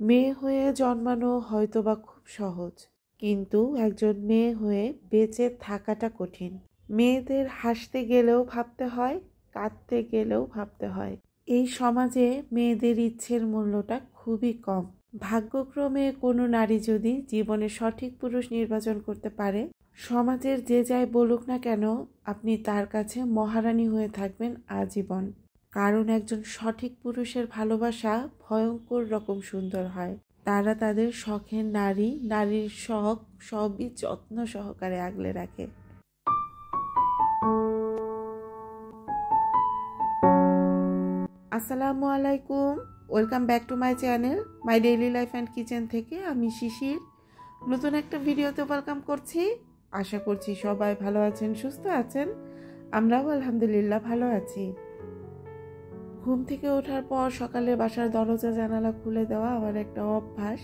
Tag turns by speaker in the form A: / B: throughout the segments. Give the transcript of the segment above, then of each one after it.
A: মেয়ে হয়ে জন্মানো হয়তোবা খুব সহজ, কিন্তু একজন মেয়ে হয়ে বেঁচে থাকাটা কঠিন। মেয়েদের হাসতে গেলেও ভাবতে হয়, কাঁদতে গেলেও ভাবতে হয়। এই সমাজে মেয়েদের ইচ্ছের মূল্যটা খুবই কম। ভাগ্যক্রমে কোনো নারী যদি জীবনে সঠিক পুরুষ নির্বাচন করতে পারে, সমাজের যে যাই বলুক না কেন, আপনি তার কাছে মহারানী হয়ে থাকবেন আজীবন। কারণ একজন সঠিক পুরুষের ভালোবাসা ভয়ঙ্কর রকম সুন্দর হয়। তারা তাদের শখের নারীর শখ সবই যত্ন সহকারে আগলে রাখে। আসসালামু আলাইকুম, welcome back to my channel my daily life and kitchen থেকে আমি শিশির নতুন একটা ভিডিওতে ওয়েলকাম করছি। আশা করছি সবাই ভালো আছেন, সুস্থ আছেন। আমরাও আলহামদুলিল্লাহ ভালো আছি। ঘুম থেকে ওঠার পর সকালে বাসার দরজা জানালা খুলে দেওয়া আমার একটা অভ্যাস,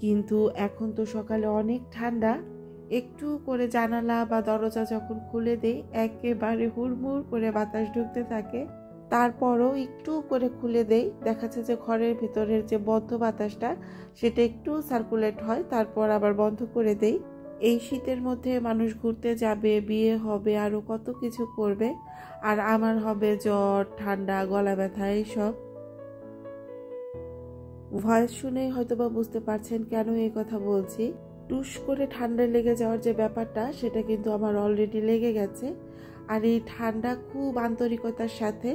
A: কিন্তু এখন তো সকালে অনেক ঠান্ডা। একটু করে জানালা বা দরজা যখন খুলে দেই, একেবারে হুড়মুড় করে বাতাস ঢুকতে থাকে। তারপরও একটু করে খুলে দেই, দেখা যাচ্ছে যে ঘরের ভিতরের যে বদ্ধ বাতাসটা সেটা একটু সার্কুলেট হয়, তারপর আবার বন্ধ করে দেই। এই শীতের মধ্যে মানুষ ঘুরতে যাবে, বিয়ে হবে, আরও কত কিছু করবে, আর আমার হবে জ্বর, ঠান্ডা, গলা ব্যথা এইসব। ভয়েস শুনে হয়তোবা বুঝতে পারছেন কেন এই কথা বলছি। টুস করে ঠান্ডা লেগে যাওয়ার যে ব্যাপারটা, সেটা কিন্তু আমার অলরেডি লেগে গেছে। আর এই ঠান্ডা খুব আন্তরিকতার সাথে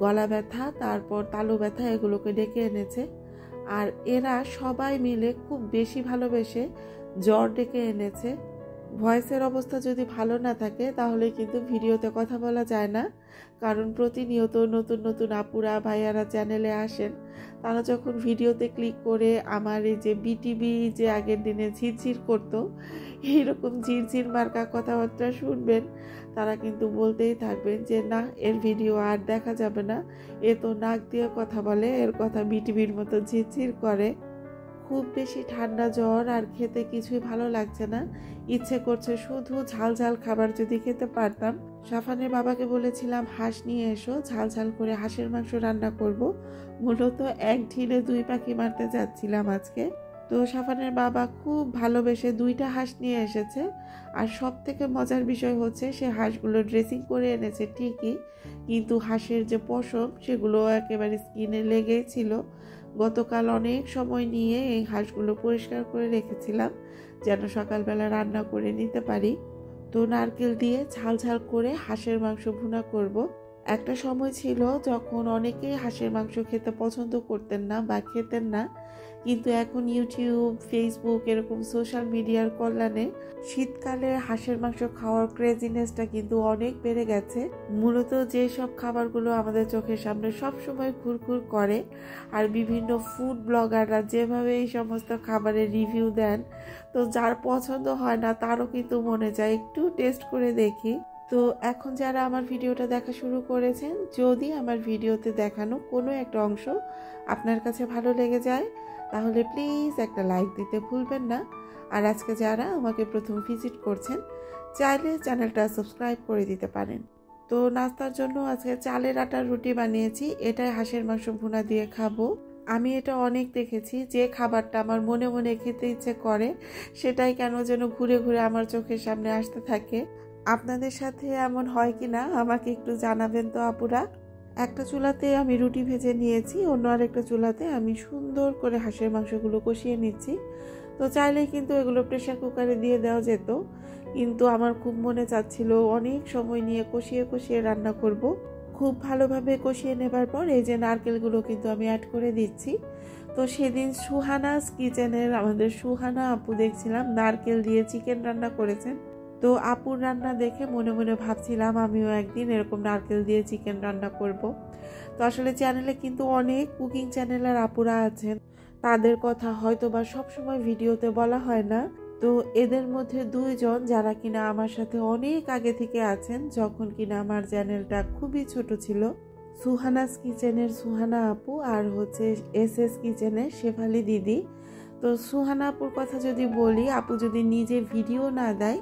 A: গলা ব্যথা, তারপর তালু ব্যথা এগুলোকে ডেকে এনেছে। আর এরা সবাই মিলে খুব বেশি ভালোবেসে জ্বর ডেকে এনেছে। ভয়েসের অবস্থা যদি ভালো না থাকে তাহলে কিন্তু ভিডিওতে কথা বলা যায় না, কারণ প্রতিনিয়ত নতুন নতুন আপুরা ভাইয়ারা চ্যানেলে আসেন। তারা যখন ভিডিওতে ক্লিক করে আমার এই যে বিটিভি যে আগের দিনে ঝিরঝির করতো, এইরকম ঝিরঝির মার্কা কথাবার্তা শুনবেন, তারা কিন্তু বলতেই থাকবেন যে না, এর ভিডিও আর দেখা যাবে না, এ তো নাক দিয়ে কথা বলে, এর কথা বিটিভির মতো ঝিরঝির করে। খুব বেশি ঠান্ডা জ্বর, আর খেতে কিছুই ভালো লাগছে না। ইচ্ছে করছে শুধু ঝাল ঝাল খাবার যদি খেতে পারতাম। সাফানের বাবাকে বলেছিলাম হাঁস নিয়ে এসো, ঝাল ঝাল করে হাঁসের মাংস রান্না করব। মূলত এক ঢিলে দুই পাখি মারতে যাচ্ছিলাম আজকে। তো সাফানের বাবা খুব ভালোবেসে 2টা হাঁস নিয়ে এসেছে। আর সব থেকে মজার বিষয় হচ্ছে, সে হাঁসগুলো ড্রেসিং করে এনেছে ঠিকই, কিন্তু হাঁসের যে পশম সেগুলো একেবারে স্কিনে লেগেই ছিল। গতকাল অনেক সময় নিয়ে এই হাঁসগুলো পরিষ্কার করে রেখেছিলাম যেন সকালবেলা রান্না করে নিতে পারি। তো নারকেল দিয়ে ঝাল ঝাল করে হাঁসের মাংস ভুনা করব। একটা সময় ছিল যখন অনেকেই হাঁসের মাংস খেতে পছন্দ করতেন না বা খেতেন না, কিন্তু এখন ইউটিউব, ফেসবুক এরকম সোশ্যাল মিডিয়ার কল্যাণে শীতকালে হাঁসের মাংস খাওয়ার ক্রেজিনেসটা কিন্তু অনেক বেড়ে গেছে। মূলত যে সব খাবারগুলো আমাদের চোখের সামনে সবসময় ঘুরঘুর করে, আর বিভিন্ন ফুড ব্লগাররা যেভাবে এই সমস্ত খাবারের রিভিউ দেন, তো যার পছন্দ হয় না তারও কিন্তু মনে যায় একটু টেস্ট করে দেখি। তো এখন যারা আমার ভিডিওটা দেখা শুরু করেছেন, যদি আমার ভিডিওতে দেখানো কোনো একটা অংশ আপনার কাছে ভালো লেগে যায় তাহলে প্লিজ একটা লাইক দিতে ভুলবেন না। আর আজকে যারা আমাকে প্রথম ভিজিট করছেন, চাইলে চ্যানেলটা সাবস্ক্রাইব করে দিতে পারেন। তো নাস্তার জন্য আজকে চালের আটার রুটি বানিয়েছি, এটাই হাঁসের মাংস ভুনা দিয়ে খাবো। আমি এটা অনেক দেখেছি, যে খাবারটা আমার মনে মনে খেতে ইচ্ছে করে সেটাই কেন যেন ঘুরে ঘুরে আমার চোখের সামনে আসতে থাকে। আপনাদের সাথে এমন হয় কি না আমাকে একটু জানাবেন তো আপুরা। একটা চুলাতে আমি রুটি ভেজে নিয়েছি, অন্য আরেকটা চুলাতে আমি সুন্দর করে হাঁসের মাংসগুলো কষিয়ে নিচ্ছি। তো চাইলেই কিন্তু এগুলো প্রেশার কুকারে দিয়ে দেওয়া যেত, কিন্তু আমার খুব মনে চাচ্ছিল অনেক সময় নিয়ে কষিয়ে কষিয়ে রান্না করব। খুব ভালোভাবে কষিয়ে নেবার পর এই যে নারকেলগুলো কিন্তু আমি অ্যাড করে দিচ্ছি। তো সেদিন সুহানাস কিচেনের আমাদের সুহানা আপু দেখছিলাম নারকেল দিয়ে চিকেন রান্না করেছেন। তো আপুর রান্না দেখে মনে মনে ভাবছিলাম আমিও একদিন এরকম নারকেল দিয়ে চিকেন রান্না করব। তো আসলে চ্যানেলে কিন্তু অনেক কুকিং চ্যানেলের আপুরা আছেন, তাদের কথা হয়তো বা সবসময় ভিডিওতে বলা হয় না। তো এদের মধ্যে 2 জন যারা কিনা আমার সাথে অনেক আগে থেকে আছেন, যখন কিনা আমার চ্যানেলটা খুবই ছোট ছিল। সুহানাস কিচেনের সুহানা আপু, আর হচ্ছে এস কিচেনের শেফালি দিদি। তো সুহানা আপুর কথা যদি বলি, আপু যদি নিজে ভিডিও না দেয়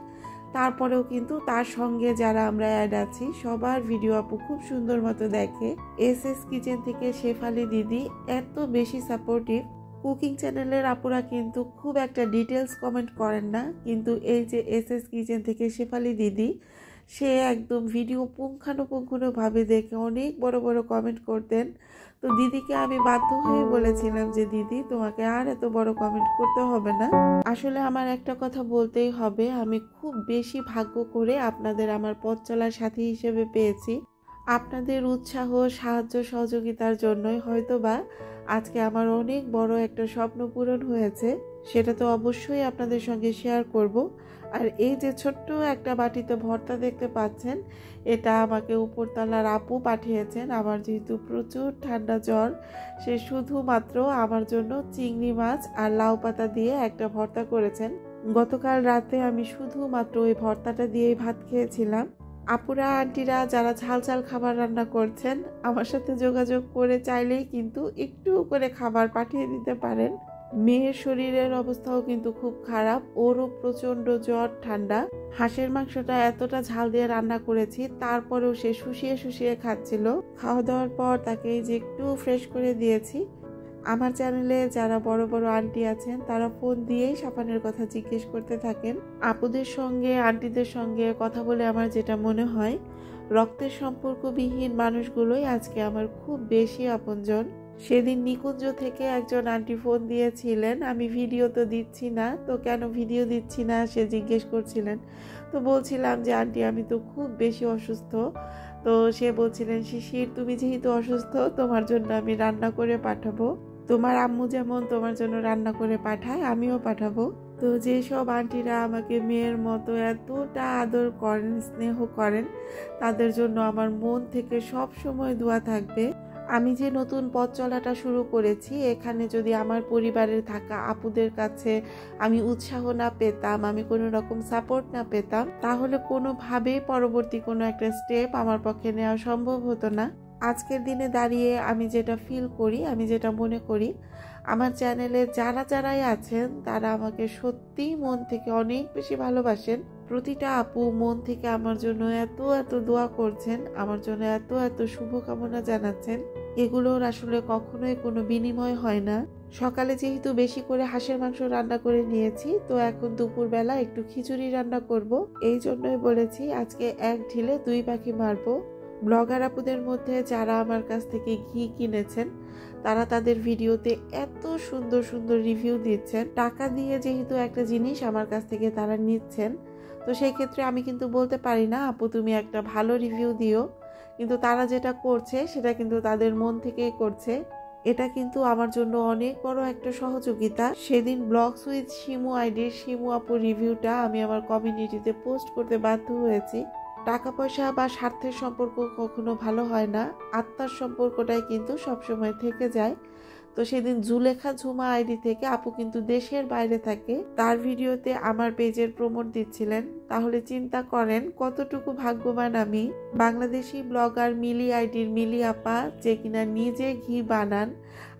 A: তারপরেও কিন্তু তার সঙ্গে যারা আমরা অ্যাড আছি সবার ভিডিও আপু খুব সুন্দর মতো দেখে। এস কিচেন থেকে শেফালি দিদি এত বেশি সাপোর্টিভ, কুকিং চ্যানেলের আপুরা কিন্তু খুব একটা ডিটেলস কমেন্ট করেন না, কিন্তু এই যে এসএস কিচেন থেকে শেফালি দিদি, সে একদম ভিডিও পুঙ্খানুপুঙ্খভাবে দেখে অনেক বড় বড় কমেন্ট করতেন। তো দিদিকে আমি বাধ্য হয়ে বলেছিলাম যে দিদি, তোমাকে আর এত বড় কমেন্ট করতে হবে না। আসলে আমার একটা কথা বলতেই হবে, আমি খুব বেশি ভাগ্য করে আপনাদের আমার পথ চলার সাথী হিসেবে পেয়েছি। আপনাদের উৎসাহ, সাহায্য, সহযোগিতার জন্যই হয়তোবা আজকে আমার অনেক বড় একটা স্বপ্ন পূরণ হয়েছে। সেটা তো অবশ্যই আপনাদের সঙ্গে শেয়ার করব। আর এই যে ছোট্ট একটা বাটিতে ভর্তা দেখতে পাচ্ছেন, এটা আমাকে উপরতলার আপু পাঠিয়েছেন। আমার যেহেতু প্রচুর ঠান্ডা জ্বর, সে শুধুমাত্র আমার জন্য চিংড়ি মাছ আর লাউ পাতা দিয়ে একটা ভর্তা করেছেন। গতকাল রাতে আমি শুধুমাত্র ওই ভর্তাটা দিয়েই ভাত খেয়েছিলাম। আপুরা আন্টিরা যারা ঝাল ঝাল খাবার রান্না করছেন, আমার সাথে যোগাযোগ করে চাইলেই কিন্তু একটু করে খাবার পাঠিয়ে দিতে পারেন। মেয়ের শরীরের অবস্থাও কিন্তু খুব খারাপ, ওরও প্রচন্ড জ্বর, ঠান্ডা। হাঁসের মাংসটা এতটা ঝাল দিয়ে রান্না করেছি, তারপরেও সে শুষিয়ে শুষিয়ে খাচ্ছিল। খাওয়া দাওয়ার পর তাকে এই যে একটু ফ্রেশ করে দিয়েছি। আমার চ্যানেলে যারা বড় বড় আন্টি আছেন, তারা ফোন দিয়েই সাফানের কথা জিজ্ঞেস করতে থাকেন। আপুদের সঙ্গে, আন্টিদের সঙ্গে কথা বলে আমার যেটা মনে হয়, রক্তের সম্পর্কবিহীন মানুষগুলোই আজকে আমার খুব বেশি আপনজন। সেদিন নিকুঞ্জ থেকে একজন আন্টি ফোন দিয়েছিলেন, আমি ভিডিও তো দিচ্ছি না, তো কেন ভিডিও দিচ্ছি না সে জিজ্ঞেস করছিলেন। তো বলছিলাম যে আন্টি আমি তো খুব বেশি অসুস্থ। তো সে বলছিলেন, শিশির তুমি যেহেতু অসুস্থ, তোমার জন্য আমি রান্না করে পাঠাবো। তোমার আম্মু যেমন তোমার জন্য রান্না করে পাঠায়, আমিও পাঠাবো। তো যেসব আন্টিরা আমাকে মেয়ের মতো এতটা আদর করেন, স্নেহ করেন, তাদের জন্য আমার মন থেকে সব সময় দোয়া থাকবে। আমি যে নতুন পথ চলাটা শুরু করেছি, এখানে যদি আমার পরিবারের থাকা আপুদের কাছে আমি উৎসাহ না পেতাম, আমি কোনো রকম সাপোর্ট না পেতাম, তাহলে কোনোভাবেই পরবর্তী কোনো একটা স্টেপ আমার পক্ষে নেওয়া সম্ভব হতো না। আজকের দিনে দাঁড়িয়ে আমি যেটা ফিল করি, আমি যেটা মনে করি, আমার চ্যানেলে যারাই আছেন তারা আমাকে সত্যি মন থেকে অনেক বেশি ভালোবাসেন। প্রতিটা আপু মন থেকে আমার জন্য এত এত দোয়া করছেন, আমার জন্য এত এত শুভকামনা জানাচ্ছেন। এগুলোর আসলে কখনোই কোনো বিনিময় হয় না। সকালে যেহেতু বেশি করে হাঁসের মাংস রান্না করে নিয়েছি, তো এখন দুপুরবেলা একটু খিচুড়ি রান্না করব। এই জন্যই বলেছি আজকে এক ঢিলে দুই পাখি মারবো। ব্লগার আপুদের মধ্যে যারা আমার কাছ থেকে ঘি কিনেছেন, তারা তাদের ভিডিওতে এত সুন্দর সুন্দর রিভিউ দিচ্ছেন। টাকা দিয়ে যেহেতু একটা জিনিস আমার কাছ থেকে তারা নিচ্ছেন, তো সেই ক্ষেত্রে আমি কিন্তু বলতে পারি না আপু তুমি একটা ভালো রিভিউ দিও, কিন্তু তারা যেটা করছে সেটা কিন্তু তাদের মন থেকেই করছে। এটা কিন্তু আমার জন্য অনেক বড় একটা সহযোগিতা। সেদিন ব্লগস উইথ শিমু আইডির শিমু আপুর রিভিউটা আমি আমার কমিউনিটিতে পোস্ট করতে বাধ্য হয়েছি। টাকা পয়সা বা স্বার্থের সম্পর্ক কখনো ভালো হয় না, আত্মার সম্পর্কটাই কিন্তু সবসময় থেকে যায়। তো সেদিন জুলেখা ঝুমা আইডি থেকে আপু কিন্তু দেশের বাইরে থাকে, তার ভিডিওতে আমার পেজের প্রমোট দিচ্ছিলেন। তাহলে চিন্তা করেন কতটুকু ভাগ্যবান আমি। বাংলাদেশি ব্লগার মিলি আইডির মিলি আপা, যে কিনা নিজে ঘি বানান,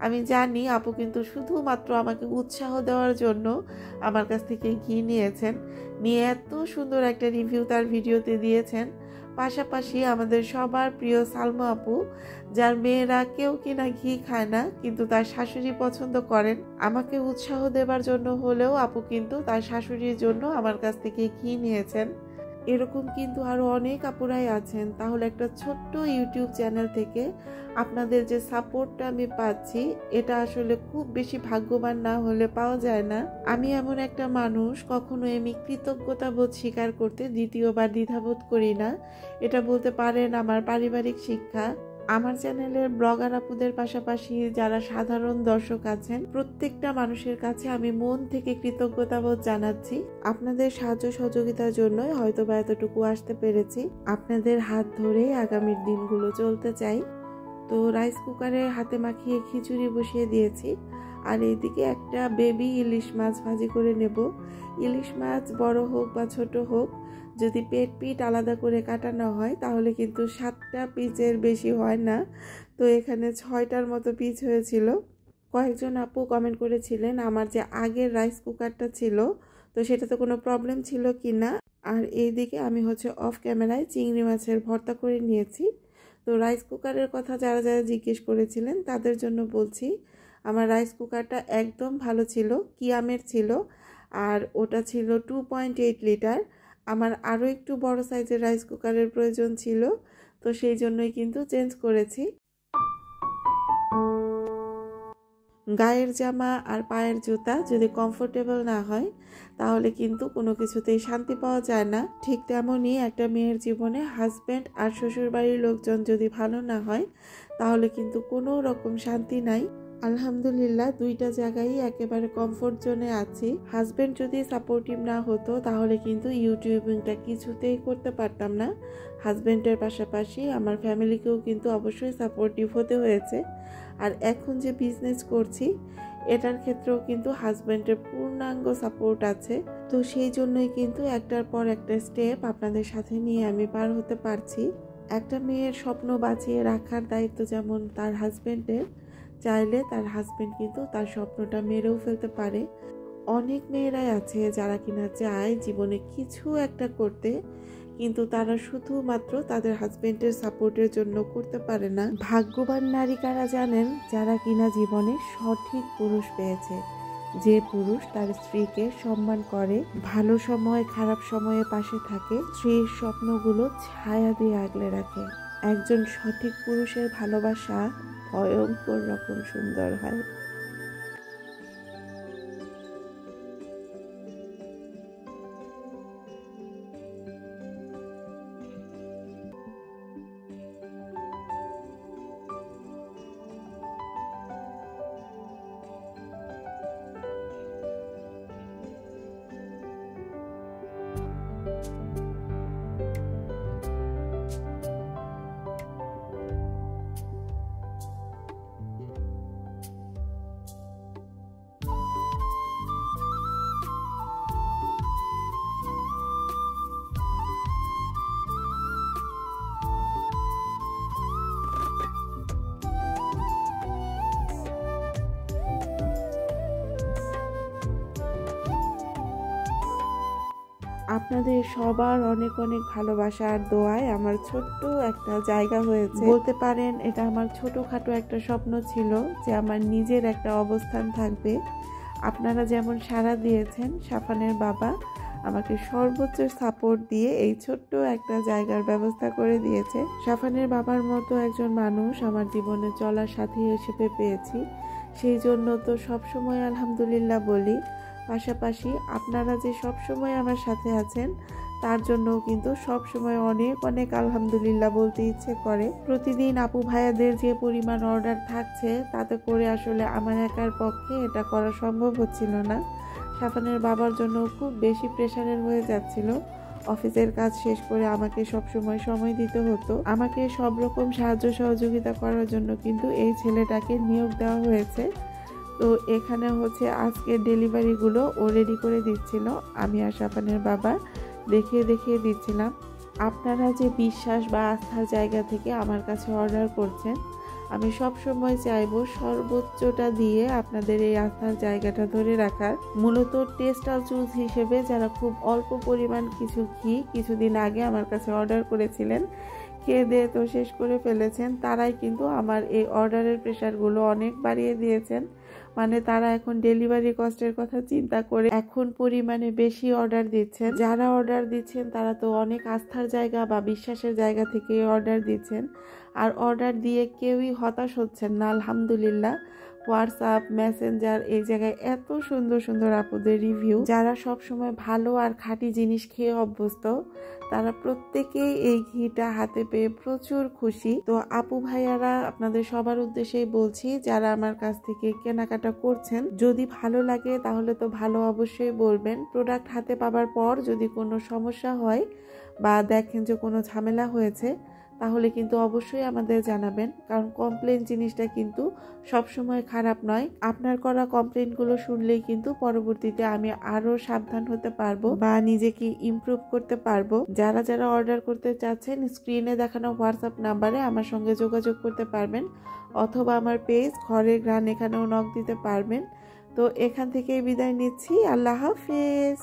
A: আমি জানি আপু কিন্তু শুধুমাত্র আমাকে উৎসাহ দেওয়ার জন্য আমার কাছ থেকে ঘি নিয়েছেন, নিয়ে এত সুন্দর একটা রিভিউ তার ভিডিওতে দিয়েছেন। পাশাপাশি আমাদের সবার প্রিয় সালমা আপু, যার মেয়েরা কেউ কিনা ঘি খায় না, কিন্তু তার শাশুড়ি পছন্দ করেন, আমাকে উৎসাহ দেবার জন্য হলেও আপু কিন্তু তার শাশুড়ির জন্য আমার কাছ থেকে ঘি নিয়েছেন। এরকম কিন্তু আরো অনেক আপুরাই আছেন। তাহলে একটা ছোট্ট ইউটিউব চ্যানেল থেকে আপনাদের যে সাপোর্টটা আমি পাচ্ছি, এটা আসলে খুব বেশি ভাগ্যবান না হলে পাওয়া যায় না। আমি এমন একটা মানুষ, কখনো আমি কৃতজ্ঞতা বোধ স্বীকার করতে দ্বিতীয়বার দ্বিধাবোধ করি না। এটা বলতে পারেন আমার পারিবারিক শিক্ষা। আমার চ্যানেলের ব্লগার আপুদের পাশাপাশি যারা সাধারণ দর্শক আছেন, প্রত্যেকটা মানুষের কাছে আমি মন থেকে কৃতজ্ঞতাবোধ জানাচ্ছি। আপনাদের সাহায্য সহযোগিতার জন্যই হয়তোবা এতটুকু আসতে পেরেছি। আপনাদের হাত ধরে আগামীর দিনগুলো চলতে চাই। তো রাইস কুকারে হাতে মাখিয়ে খিচুড়ি বসিয়ে দিয়েছি, আর এইদিকে একটা বেবি ইলিশ মাছ ভাজি করে নেব। ইলিশ মাছ বড় হোক বা ছোট হোক, যদি পেট পিঠ আলাদা করে কাটানো হয় তাহলে কিন্তু 7টা পিচের বেশি হয় না। তো এখানে 6টার মতো পিচ হয়েছিল। কয়েকজন আপু কমেন্ট করেছিলেন আমার যে আগের রাইস কুকারটা ছিল, তো সেটাতে কোনো প্রবলেম ছিল কি না। আর এইদিকে আমি অফ ক্যামেরায় চিংড়ি মাছের ভর্তা করে নিয়েছি। তো রাইস কুকারের কথা যারা জিজ্ঞেস করেছিলেন তাদের জন্য বলছি, আমার রাইস কুকারটা একদম ভালো ছিল, কিয়ামের ছিল, আর ওটা ছিল 2.8 লিটার। আমার আরও একটু বড় সাইজের রাইস কুকারের প্রয়োজন ছিল, তো সেই জন্যই কিন্তু চেঞ্জ করেছি। গায়ের জামা আর পায়ের জুতা যদি কমফোর্টেবল না হয় তাহলে কিন্তু কোনো কিছুতেই শান্তি পাওয়া যায় না। ঠিক তেমনই একটা মেয়ের জীবনে হাজব্যান্ড আর শ্বশুরবাড়ির লোকজন যদি ভালো না হয় তাহলে কিন্তু কোনো রকম শান্তি নাই। আলহামদুলিল্লাহ দুইটা জায়গায় একেবারে কমফোর্ট জোনে আছি। হাজব্যান্ড যদি সাপোর্টিভ না হতো তাহলে কিন্তু ইউটিউবিংটা কিছুতেই করতে পারতাম না। হাজব্যান্ডের পাশাপাশি আমার ফ্যামিলিকেও কিন্তু অবশ্যই সাপোর্টিভ হতে হয়েছে। আর এখন যে বিজনেস করছি এটার ক্ষেত্রেও কিন্তু হাজব্যান্ডের পূর্ণাঙ্গ সাপোর্ট আছে। তো সেই জন্যই কিন্তু একটার পর একটা স্টেপ আপনাদের সাথে নিয়ে আমি পার হতে পারছি। একটা মেয়ের স্বপ্ন বাঁচিয়ে রাখার দায়িত্ব যেমন তার হাজব্যান্ডের, চাইলে তার হাজব্যান্ড কিন্তু তার স্বপ্নটা মেরেও ফেলতে পারে। অনেক মেয়েরাই আছে যারা কিনা চায় জীবনে কিছু একটা করতে, কিন্তু তারা শুধুমাত্র তাদের হাজবেন্ডের সাপোর্টের জন্য করতে পারে না। ভাগ্যবান নারী কারা জানেন? যারা কিনা জীবনে সঠিক পুরুষ পেয়েছে, যে পুরুষ তার স্ত্রীকে সম্মান করে, ভালো সময় খারাপ সময়ে পাশে থাকে, স্ত্রীর স্বপ্নগুলো ছায়া দিয়ে আগলে রাখে। একজন সঠিক পুরুষের ভালোবাসা ভয়ঙ্কর রকম সুন্দর হয়। আপনাদের সবার অনেক অনেক ভালোবাসা আর দোয়ায় আমার ছোট্ট একটা জায়গা হয়েছে। বলতে পারেন এটা আমার ছোটখাটো একটা স্বপ্ন ছিল যে আমার নিজের একটা অবস্থান থাকবে। আপনারা যেমন সাড়া দিয়েছেন, সাফানের বাবা আমাকে সর্বোচ্চ সাপোর্ট দিয়ে এই ছোট্ট একটা জায়গার ব্যবস্থা করে দিয়েছে। সাফানের বাবার মতো একজন মানুষ আমার জীবনে চলার সাথী হিসেবে পেয়েছি, সেই জন্য তো সবসময় আলহামদুলিল্লাহ বলি। পাশাপাশি আপনারা যে সব সময় আমার সাথে আছেন তার জন্যও কিন্তু সব সময় অনেক অনেক আলহামদুলিল্লাহ বলতে ইচ্ছে করে। প্রতিদিন আপু ভাইয়াদের যে পরিমাণ অর্ডার থাকছে তাতে করে আসলে আমার একার পক্ষে এটা করা সম্ভব হচ্ছিল না। সাফানের বাবার জন্য খুব বেশি প্রেশারের হয়ে যাচ্ছিল। অফিসের কাজ শেষ করে আমাকে সব সময় দিতে হতো। আমাকে সব রকম সাহায্য সহযোগিতা করার জন্য কিন্তু এই ছেলেটাকে নিয়োগ দেওয়া হয়েছে। তো এখানে হচ্ছে আজকে ডেলিভারিগুলো ও রেডি করে দিচ্ছিল, আমি আর সাফানের বাবা দেখিয়ে দিচ্ছিলাম। আপনারা যে বিশ্বাস বা আস্থার জায়গা থেকে আমার কাছে অর্ডার করছেন, আমি সব সময় চাইবো সর্বোচ্চটা দিয়ে আপনাদের এই আস্থার জায়গাটা ধরে রাখার। মূলত টেস্টাল চুজ হিসেবে যারা খুব অল্প পরিমাণ কিছু ঘি কিছুদিন আগে আমার কাছে অর্ডার করেছিলেন, খেয়ে দিয়ে তো শেষ করে ফেলেছেন, তারাই কিন্তু আমার এই অর্ডারের প্রেশারগুলো অনেক বাড়িয়ে দিয়েছেন। মানে তারা এখন ডেলিভারি কস্টের কথা চিন্তা করে এখন পরিমাণে বেশি অর্ডার দিচ্ছেন। যারা অর্ডার দিচ্ছেন তারা তো অনেক আস্থার জায়গা বা বিশ্বাসের জায়গা থেকে অর্ডার দিচ্ছেন, আর অর্ডার দিয়ে কেউই হতাশ হচ্ছেন না আলহামদুলিল্লাহ। হোয়াটসঅ্যাপ, মেসেঞ্জার, এই জায়গায় এত সুন্দর আপুদের রিভিউ। যারা সব সময় ভালো আর খাঁটি জিনিস খেয়ে অভ্যস্ত তারা প্রত্যেকেই এই ঘিটা হাতে পেয়ে প্রচুর খুশি। তো আপু ভাইয়ারা আপনাদের সবার উদ্দেশ্যেই বলছি, যারা আমার কাছ থেকে কেনাকাটা করছেন, যদি ভালো লাগে তাহলে তো ভালো অবশ্যই বলবেন। প্রোডাক্ট হাতে পাবার পর যদি কোনো সমস্যা হয় বা দেখেন যে কোনো ঝামেলা হয়েছে তাহলে কিন্তু অবশ্যই আমাদের জানাবেন, কারণ কমপ্লেন জিনিসটা কিন্তু সবসময় খারাপ নয়। আপনার করা কমপ্লেনগুলো শুনলেই কিন্তু পরবর্তীতে আমি আরো সাবধান হতে পারবো বা নিজেকে ইমপ্রুভ করতে পারবো। যারা অর্ডার করতে চাচ্ছেন স্ক্রিনে দেখানো হোয়াটসঅ্যাপ নাম্বারে আমার সঙ্গে যোগাযোগ করতে পারবেন, অথবা আমার পেজ ঘরের ঘ্রাণ এখানেও নক দিতে পারবেন। তো এখান থেকে বিদায় নিচ্ছি, আল্লাহ হাফেজ।